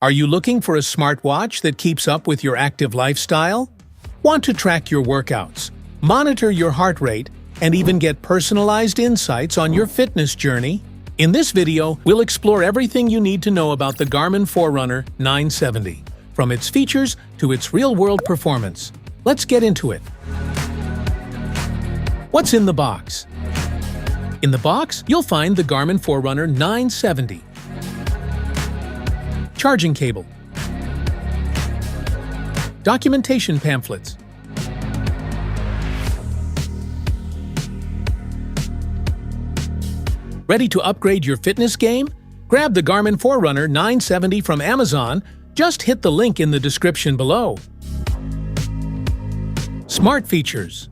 Are you looking for a smartwatch that keeps up with your active lifestyle? Want to track your workouts, monitor your heart rate, and even get personalized insights on your fitness journey? In this video, we'll explore everything you need to know about the Garmin Forerunner 970, from its features to its real-world performance. Let's get into it. What's in the box? In the box, you'll find the Garmin Forerunner 970. Charging cable. Documentation pamphlets. Ready to upgrade your fitness game? Grab the Garmin Forerunner 970 from Amazon. Just hit the link in the description below. Smart features.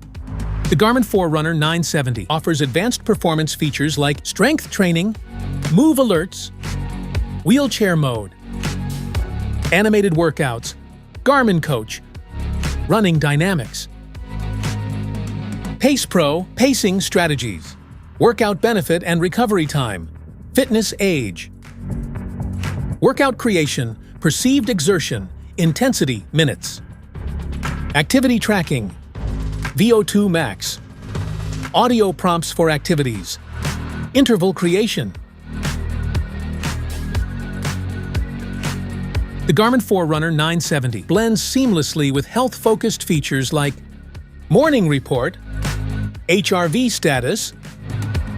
The Garmin Forerunner 970 offers advanced performance features like strength training, move alerts, wheelchair mode, animated workouts, Garmin Coach, running dynamics, Pace Pro pacing strategies, workout benefit and recovery time, fitness age, workout creation, perceived exertion, intensity minutes, activity tracking, VO2 max, audio prompts for activities, interval creation. The Garmin Forerunner 970 blends seamlessly with health-focused features like morning report, HRV status,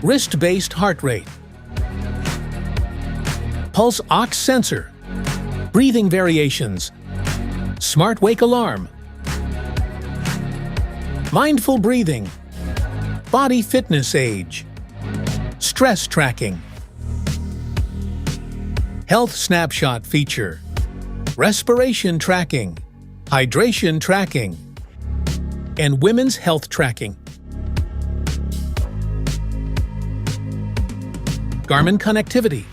wrist-based heart rate, pulse ox sensor, breathing variations, smart wake alarm, mindful breathing, body fitness age, stress tracking, health snapshot feature, respiration tracking, hydration tracking, and women's health tracking. Garmin connectivity.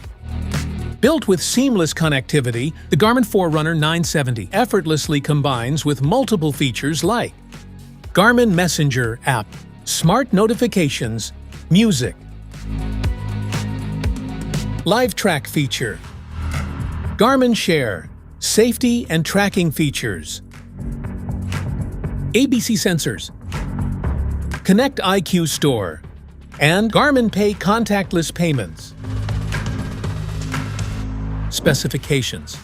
Built with seamless connectivity, the Garmin Forerunner 970 effortlessly combines with multiple features like Garmin Messenger app, smart notifications, music, live track feature, Garmin Share, safety and tracking features, ABC sensors, Connect IQ Store, and Garmin Pay contactless payments. Specifications.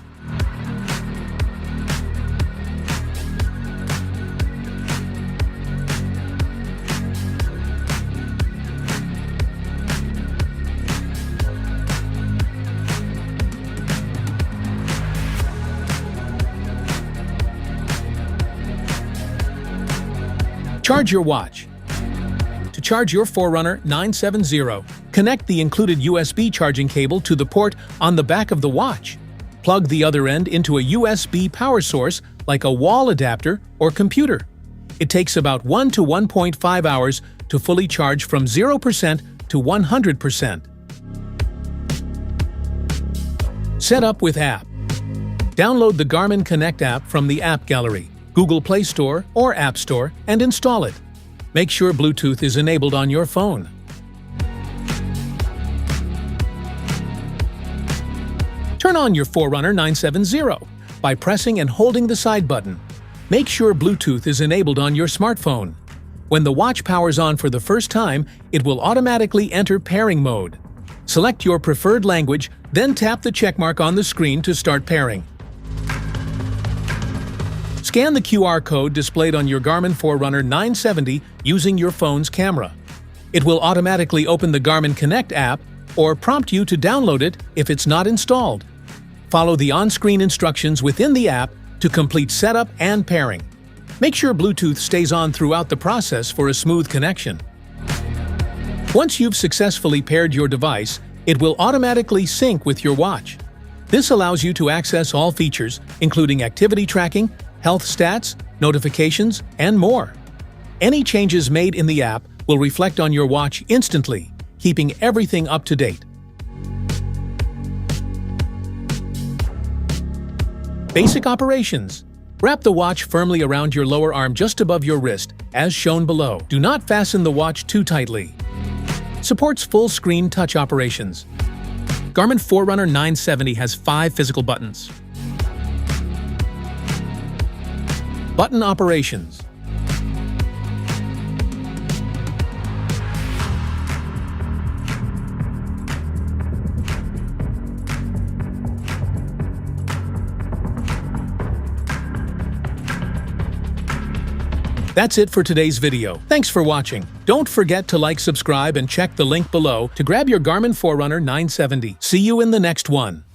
Charge your watch. To charge your Forerunner 970, connect the included USB charging cable to the port on the back of the watch. Plug the other end into a USB power source like a wall adapter or computer. It takes about 1 to 1.5 hours to fully charge from 0% to 100%. Set up with app. Download the Garmin Connect app from the App Gallery, Google Play Store or App Store, and install it. Make sure Bluetooth is enabled on your phone. Turn on your Forerunner 970 by pressing and holding the side button. Make sure Bluetooth is enabled on your smartphone. When the watch powers on for the first time, it will automatically enter pairing mode. Select your preferred language, then tap the checkmark on the screen to start pairing. Scan the QR code displayed on your Garmin Forerunner 970 using your phone's camera. It will automatically open the Garmin Connect app or prompt you to download it if it's not installed. Follow the on-screen instructions within the app to complete setup and pairing. Make sure Bluetooth stays on throughout the process for a smooth connection. Once you've successfully paired your device, it will automatically sync with your watch. This allows you to access all features, including activity tracking, health stats, notifications, and more. Any changes made in the app will reflect on your watch instantly, keeping everything up to date. Basic operations. Wrap the watch firmly around your lower arm just above your wrist, as shown below. Do not fasten the watch too tightly. Supports full-screen touch operations. Garmin Forerunner 970 has 5 physical buttons. Button operations. That's it for today's video. Thanks for watching. Don't forget to like, subscribe, and check the link below to grab your Garmin Forerunner 970. See you in the next one.